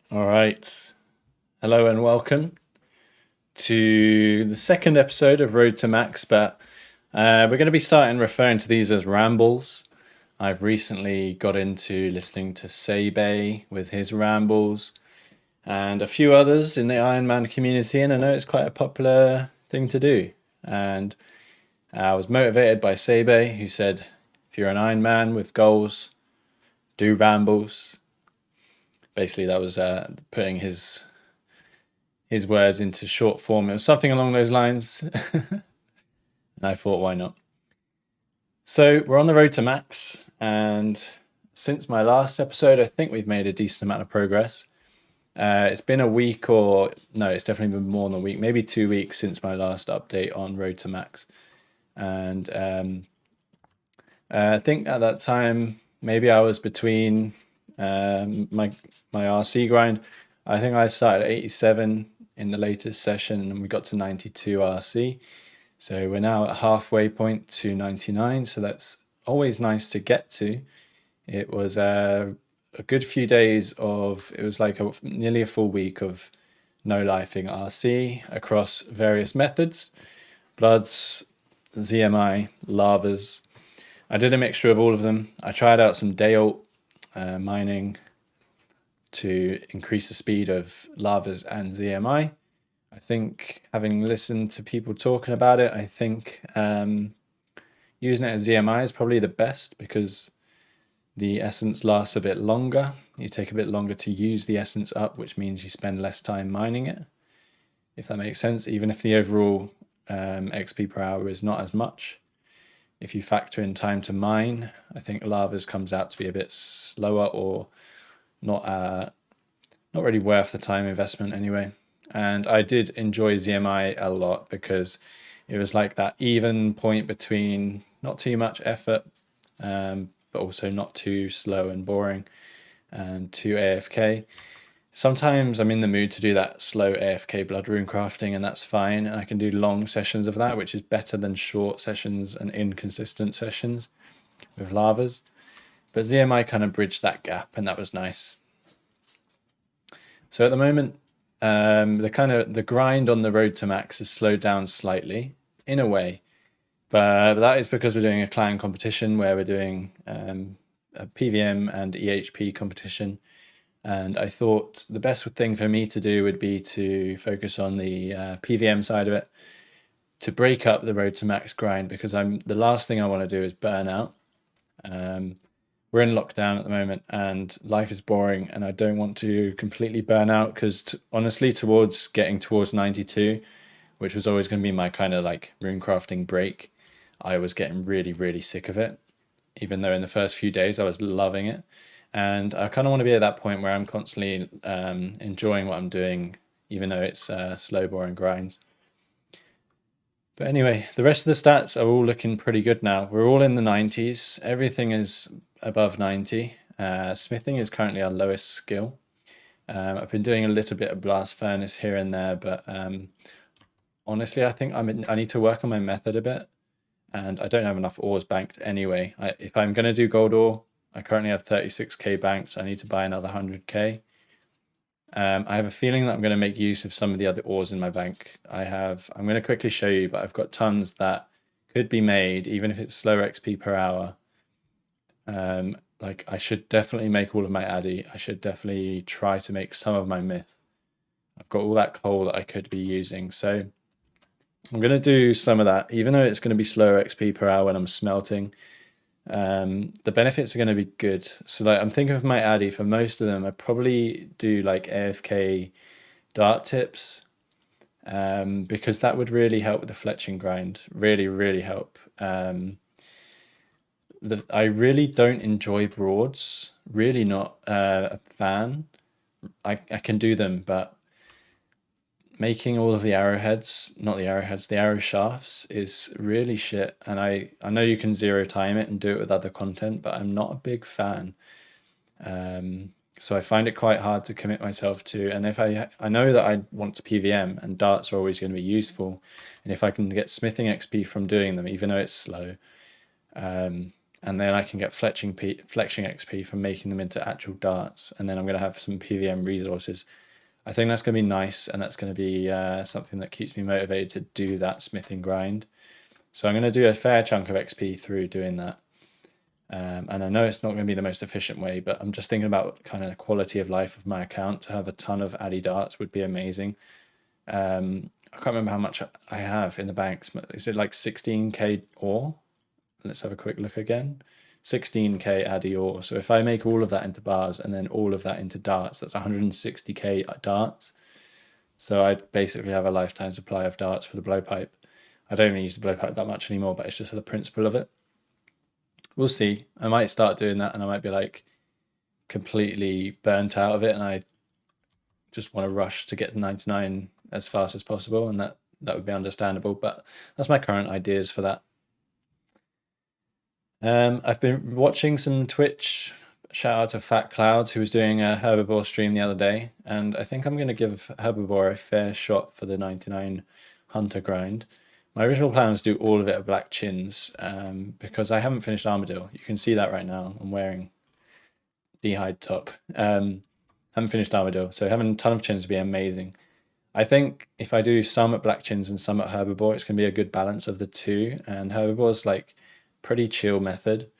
All right. Hello and welcome to the second episode of Road to Max, but we're going to be starting referring to these as rambles. I've recently got into listening to cBold with his rambles and a few others in the Ironman community, and I know it's quite a popular thing to do. And I was motivated by cBold, who said, if you're an Ironman with goals, do rambles. Basically, that was putting his words into short form. It was something along those lines. And I thought, why not? So we're on the road to max. And since my last episode, I think we've made a decent amount of progress. It's been a week it's definitely been more than a week, maybe 2 weeks since my last update on road to max. And I think at that time, maybe I was between my RC grind. I think I started at 87 in the latest session and we got to 92 RC. So we're now at halfway point to 99. So that's always nice to get to. It was a good few days it was like nearly a full week of no lifing RC across various methods, bloods, ZMI, lavas. I did a mixture of all of them. I tried out some day alt mining to increase the speed of lavas and ZMI. I think having listened to people talking about it, I think using it as ZMI is probably the best because the essence lasts a bit longer. You take a bit longer to use the essence up, which means you spend less time mining it, if that makes sense, even if the overall XP per hour is not as much. If you factor in time to mine, I think lavas comes out to be a bit slower or not really worth the time investment anyway. And I did enjoy ZMI a lot because it was like that even point between not too much effort, but also not too slow and boring and too AFK. Sometimes I'm in the mood to do that slow AFK blood rune crafting, and that's fine. And I can do long sessions of that, which is better than short sessions and inconsistent sessions with lavas. But ZMI kind of bridged that gap, and that was nice. So at the moment, the grind on the road to max has slowed down slightly, in a way, but that is because we're doing a clan competition where we're doing a PVM and EHP competition. And I thought the best thing for me to do would be to focus on the PVM side of it, to break up the road to max grind, because the last thing I want to do is burn out. We're in lockdown at the moment and life is boring, and I don't want to completely burn out because honestly, towards getting towards 92, which was always going to be my kind of like rune crafting break, I was getting really, really sick of it, even though in the first few days I was loving it. And I kind of want to be at that point where I'm constantly enjoying what I'm doing, even though it's slow, boring grinds. But anyway, the rest of the stats are all looking pretty good now. We're all in the 90s. Everything is above 90. Smithing is currently our lowest skill. I've been doing a little bit of blast furnace here and there, but honestly, I think I need to work on my method a bit. And I don't have enough ores banked anyway. If I'm going to do gold ore, I currently have 36k banked. I need to buy another 100k. I have a feeling that I'm going to make use of some of the other ores in my bank. I'm going to quickly show you, but I've got tons that could be made, even if it's slower XP per hour. Like I should definitely make all of my addy. I should definitely try to make some of my myth. I've got all that coal that I could be using. So I'm going to do some of that, even though it's going to be slower XP per hour when I'm smelting. The benefits are going to be good. So like I'm thinking of my addy, for most of them I probably do like AFK dart tips, because that would really help with the fletching grind, really help. I really don't enjoy broads, really not a fan. I can do them, but making all of the arrowheads, not the arrowheads, the arrow shafts is really shit. And I know you can zero time it and do it with other content, but I'm not a big fan. So I find it quite hard to commit myself to. And if I know that I want to PVM and darts are always going to be useful. And if I can get smithing XP from doing them, even though it's slow, and then I can get fletching XP from making them into actual darts, and then I'm going to have some PVM resources. I think that's going to be nice, and that's going to be something that keeps me motivated to do that smithing grind. So I'm going to do a fair chunk of XP through doing that. And I know it's not going to be the most efficient way, but I'm just thinking about kind of the quality of life of my account. To have a ton of Addy darts would be amazing. I can't remember how much I have in the banks. Is it like 16k ore? Let's have a quick look again. 16k Addy ore. So if I make all of that into bars and then all of that into darts, that's 160k darts. So I basically have a lifetime supply of darts for the blowpipe. I don't even use the blowpipe that much anymore, but it's just the principle of it. We'll see. I might start doing that, and I might be like completely burnt out of it, and I just want to rush to get 99 as fast as possible, and that would be understandable. But that's my current ideas for that. I've been watching some Twitch. Shout out to Fat Clouds, who was doing a herbivore stream the other day, and I think I'm going to give herbivore a fair shot for the 99 hunter grind. My original plan was to do all of it at Black Chins, because I haven't finished Armadillo. You can see that right now. I'm wearing D-hide top. Haven't finished Armadillo, so having a ton of chins would be amazing. I think if I do some at Black Chins and some at Herbivore, it's going to be a good balance of the two, and Herbivore's like pretty chill method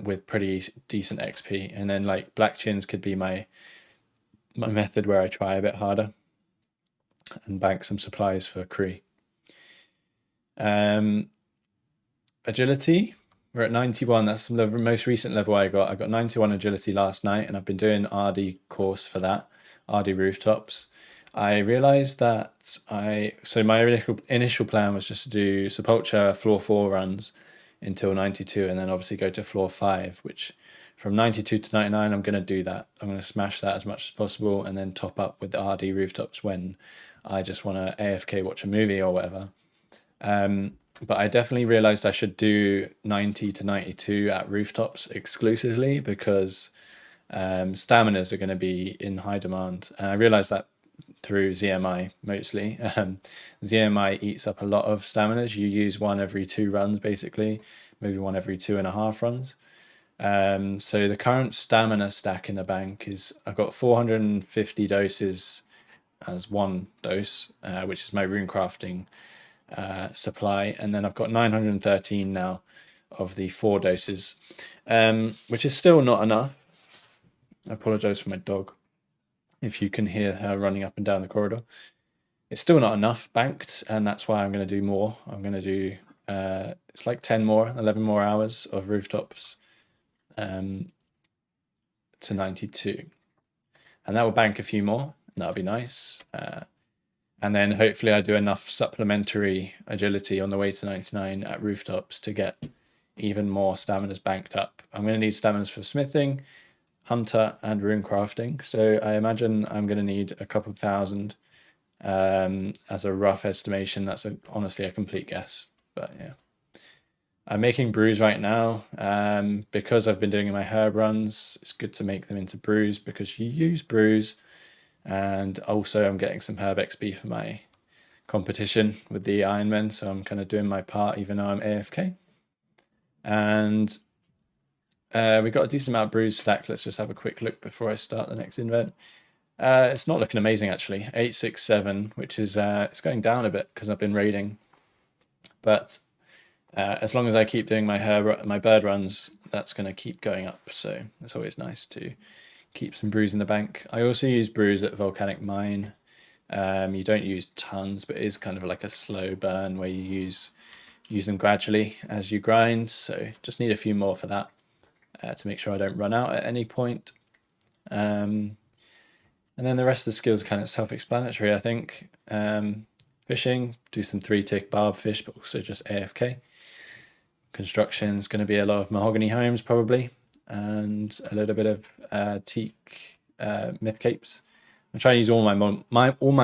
with pretty decent XP, and then like Black Chins could be my method where I try a bit harder and bank some supplies for Cree. Agility, we're at 91. That's the most recent level I got. I got 91 agility last night, and I've been doing RD course for that, RD rooftops. I realized that so my initial plan was just to do Sepultura floor 4 runs until 92, and then obviously go to floor 5, which from 92 to 99, I'm going to do that. I'm going to smash that as much as possible, and then top up with the RD rooftops when I just want to AFK watch a movie or whatever. But I definitely realized I should do 90 to 92 at rooftops exclusively, because staminas are going to be in high demand. And I realized that through ZMI mostly. ZMI eats up a lot of staminas. You use one every 2 runs, basically, maybe one every 2.5 runs. So the current stamina stack in the bank is I've got 450 doses as 1 dose, which is my rune crafting supply, and then I've got 913 now of the 4 doses, which is still not enough. I apologize for my dog if you can hear her running up and down the corridor. It's still not enough banked, and that's why I'm going to do more. I'm going to do it's like 11 more hours of rooftops to 92, and that will bank a few more, and that'll be nice. And then hopefully I do enough supplementary agility on the way to 99 at rooftops to get even more staminas banked up. I'm going to need staminas for smithing, hunter, and rune crafting. So I imagine I'm going to need a couple thousand as a rough estimation. That's honestly a complete guess, but yeah. I'm making brews right now because I've been doing my herb runs. It's good to make them into brews because you use brews. And also I'm getting some herb XP for my competition with the Ironmen, so I'm kind of doing my part even though I'm AFK. And we got a decent amount of brews stacked. Let's just have a quick look before I start the next invent. It's not looking amazing actually. 867, which is it's going down a bit because I've been raiding. But as long as I keep doing my bird runs, that's going to keep going up. So it's always nice to keep some brews in the bank. I also use brews at Volcanic Mine. You don't use tons, but it is kind of like a slow burn where you use them gradually as you grind. So just need a few more for that to make sure I don't run out at any point. And then the rest of the skills are kind of self-explanatory, I think. Fishing, do some 3-tick barb fish, but also just AFK. Construction is going to be a lot of mahogany homes probably, and a little bit of teak myth capes. I'm trying to use all my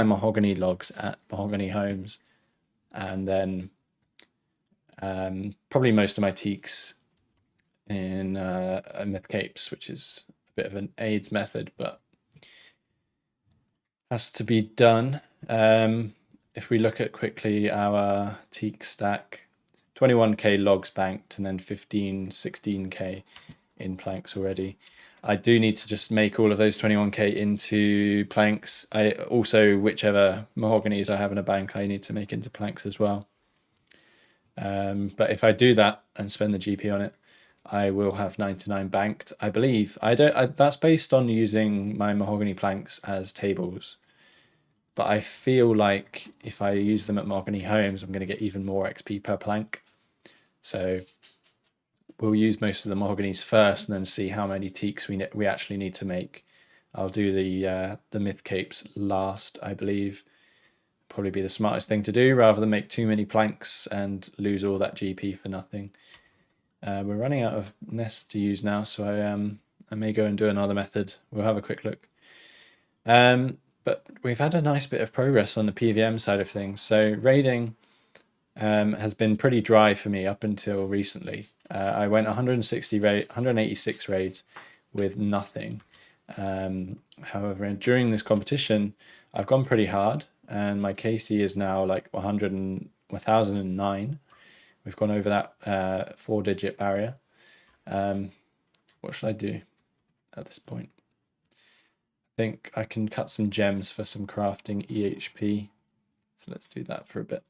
mahogany logs at mahogany homes, and then probably most of my teaks in myth capes, which is a bit of an AIDS method, but has to be done. If we look at quickly our teak stack, 21k logs banked and then 15, 16k in planks already. I do need to just make all of those 21k into planks. I also, whichever mahoganies I have in a bank, I need to make into planks as well. But if I do that and spend the GP on it, I will have 99 banked, I believe. That's based on using my mahogany planks as tables. But I feel like if I use them at Mahogany Homes, I'm going to get even more XP per plank. So we'll use most of the mahoganies first and then see how many teaks we actually need to make. I'll do the myth capes last, I believe. Probably be the smartest thing to do rather than make too many planks and lose all that GP for nothing. We're running out of nests to use now, so I may go and do another method. We'll have a quick look. But we've had a nice bit of progress on the PVM side of things. So raiding has been pretty dry for me up until recently. I went 186 raids with nothing. However, during this competition, I've gone pretty hard, and my KC is now like 1009. We've gone over that 4-digit barrier. What should I do at this point? I think I can cut some gems for some crafting EHP. So let's do that for a bit.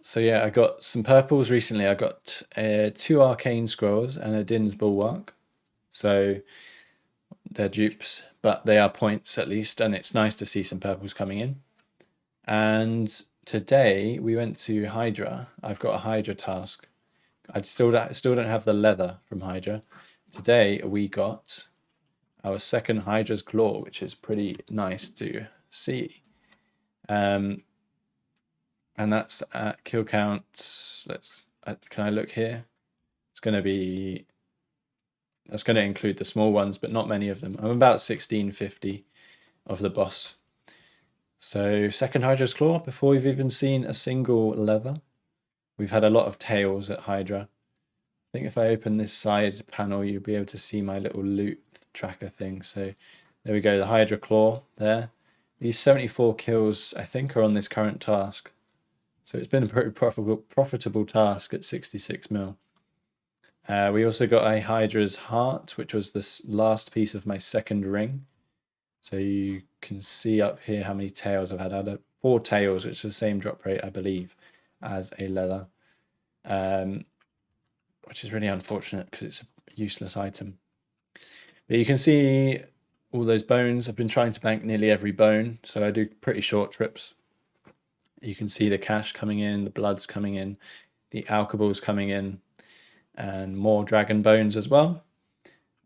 So yeah, I got some purples recently. I got 2 arcane scrolls and a Din's Bulwark. So they're dupes, but they are points at least, and it's nice to see some purples coming in. And today we went to Hydra. I've got a Hydra task. I still don't have the leather from Hydra. Today we got our second Hydra's Claw, which is pretty nice to see. And that's at kill count. Can I look here? It's going to be, that's going to include the small ones, but not many of them. I'm about 1650 of the boss. So second Hydra's Claw before we've even seen a single leather. We've had a lot of tails at Hydra. I think if I open this side panel, you'll be able to see my little loot tracker thing. So there we go, the Hydra Claw there. These 74 kills, I think, are on this current task. So it's been a pretty profitable task at 66 mil. We also got a Hydra's Heart, which was this last piece of my second ring. So you can see up here how many tails I've had. I had 4 tails, which is the same drop rate, I believe, as a leather. Which is really unfortunate because it's a useless item. But you can see all those bones. I've been trying to bank nearly every bone, so I do pretty short trips. You can see the cash coming in, the bloods coming in, the alkaballs coming in, and more dragon bones as well.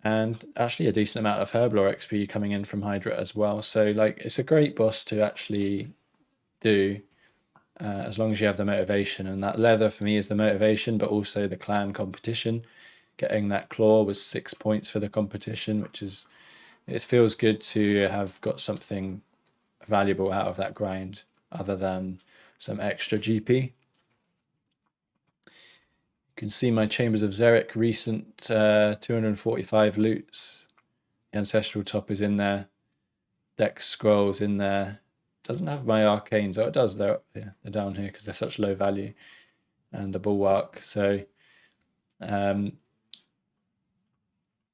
And actually a decent amount of herblore XP coming in from Hydra as well. So like, it's a great boss to actually do. As long as you have the motivation, and that leather for me is the motivation, but also the clan competition. Getting that claw was 6 points for the competition, which is, it feels good to have got something valuable out of that grind other than some extra GP. You can see my Chambers of Xeric recent 245 loots. The Ancestral Top is in there. Dex Scrolls in there. Doesn't have my arcanes. Oh, it does. They're down here because they're such low value. And the Bulwark. So a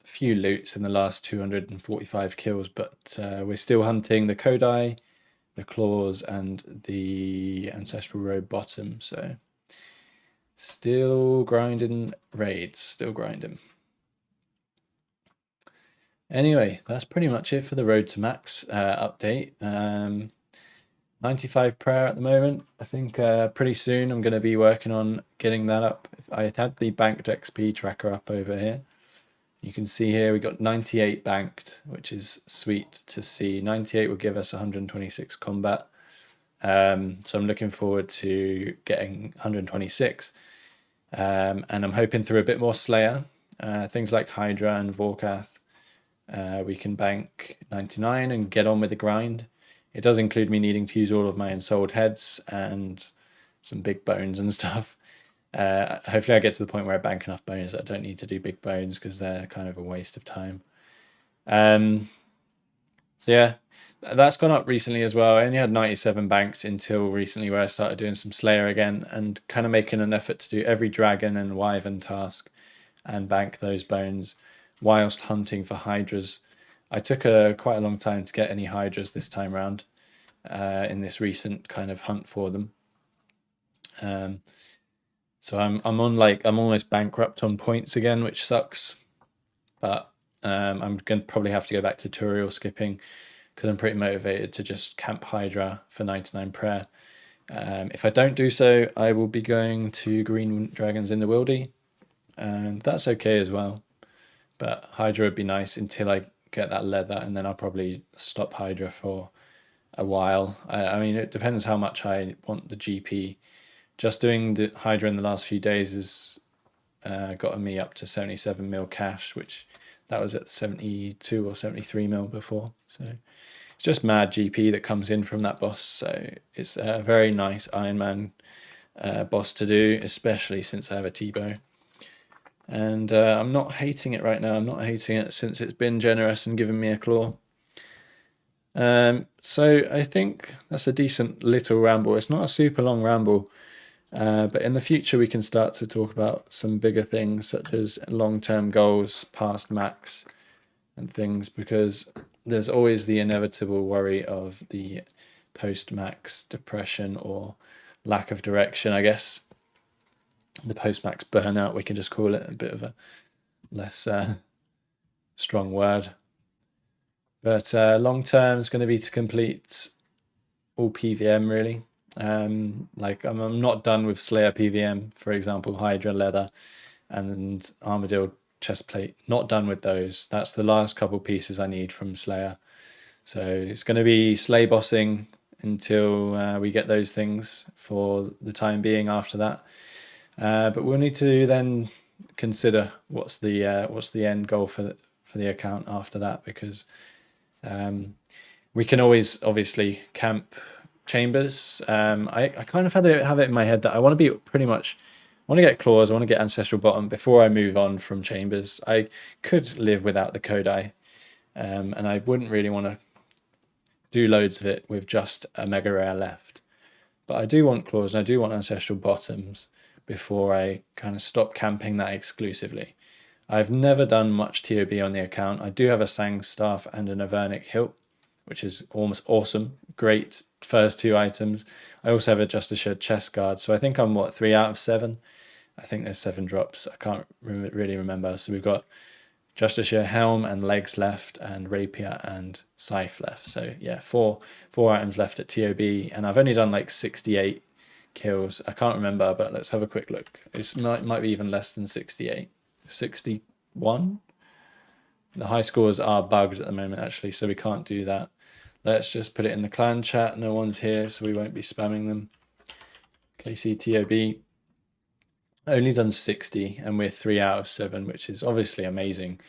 few loots in the last 245 kills, but we're still hunting the Kodai, the Claws, and the Ancestral Robe bottom. So still grinding raids, still grinding. Anyway, that's pretty much it for the Road to Max update. 95 prayer at the moment. I think pretty soon I'm going to be working on getting that up. I had the banked XP tracker up over here. You can see here we got 98 banked, which is sweet to see. 98 will give us 126 combat. So I'm looking forward to getting 126. And I'm hoping through a bit more Slayer, things like Hydra and Vorkath, we can bank 99 and get on with the grind. It does include me needing to use all of my ensouled heads and some big bones and stuff. Hopefully I get to the point where I bank enough bones that I don't need to do big bones because they're kind of a waste of time. So So yeah, that's gone up recently as well. I only had 97 banked until recently, where I started doing some Slayer again and kind of making an effort to do every dragon and wyvern task and bank those bones whilst hunting for hydras. I took quite a long time to get any hydras this time round in this recent kind of hunt for them. So I'm on I'm almost bankrupt on points again, which sucks. But I'm going to probably have to go back to tutorial skipping because I'm pretty motivated to just camp Hydra for 99 prayer. If I don't do so, I will be going to green dragons in the wildy, and that's okay as well. But Hydra would be nice until I get that leather, and then I'll probably stop Hydra for a while. I mean, it depends how much I want the GP. Just doing the Hydra in the last few days has gotten me up to 77 mil cash, which that was at 72 or 73 mil before. So it's just mad GP that comes in from that boss. So it's a very nice Iron Man boss to do, especially since I have a T-bow. And I'm not hating it right now. I'm not hating it since it's been generous and given me a claw. So I think that's a decent little ramble. It's not a super long ramble, but in the future we can start to talk about some bigger things such as long-term goals, past max and things, because there's always the inevitable worry of the post-max depression or lack of direction, I guess. The post-max burnout, we can just call it, a bit of a less strong word. But long term is going to be to complete all PVM really. Like I'm not done with Slayer PVM, for example, Hydra leather and Armadillo chest plate. Not done with those. That's the last couple pieces I need from Slayer. So it's going to be slay bossing until we get those things for the time being after that. But we'll need to then consider what's the end goal for the account after that, because we can always obviously camp chambers. I kind of have it in my head that I want to be pretty much, I want to get claws, I want to get ancestral bottom before I move on from chambers. I could live without the Kodai, and I wouldn't really want to do loads of it with just a mega rare left. But I do want claws and I do want ancestral bottoms before I kind of stop camping that exclusively. I've never done much TOB on the account. I do have a Sang staff and an Avernic hilt, which is almost awesome. Great first two items. I also have a Justicia chest guard. So I think I'm 3 out of 7. I think there's 7 drops. I can't really remember. So we've got Justicia helm and legs left, and rapier and scythe left. So yeah, four items left at TOB, and I've only done like 68 kills. I can't remember, but let's have a quick look. It might be even less than 68. 61. The high scores are bugged at the moment actually, so we can't do that. Let's just put it in the clan chat. No one's here, so we won't be spamming them. KCTOB. Only done 60, and we're 3 out of 7, which is obviously amazing.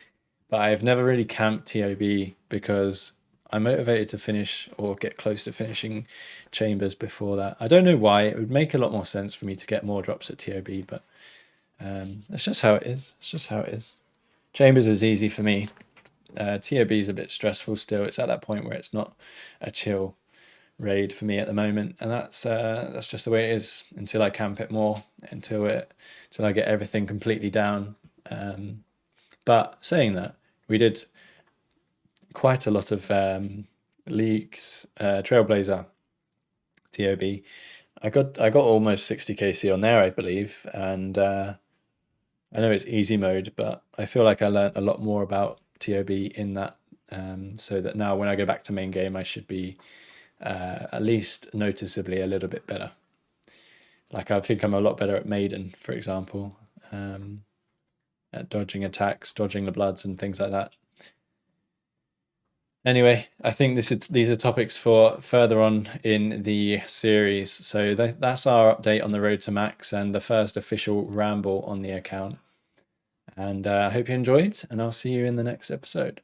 But I've never really camped TOB because I'm motivated to finish or get close to finishing chambers before that. I don't know why. It would make a lot more sense for me to get more drops at TOB, but that's just how it is. It's just how it is. Chambers is easy for me. TOB is a bit stressful still. It's at that point where it's not a chill raid for me at the moment, and that's just the way it is until I camp it more, until I get everything completely down. But saying that, we did quite a lot of leagues, Trailblazer, TOB. I got almost 60 KC on there, I believe, and I know it's easy mode, but I feel like I learned a lot more about TOB in that, so that now when I go back to main game, I should be at least noticeably a little bit better. Like I think I'm a lot better at Maiden, for example, at dodging attacks, dodging the bloods and things like that. Anyway, I think these are topics for further on in the series. So that's our update on the road to max and the first official ramble on the account. And I hope you enjoyed, and I'll see you in the next episode.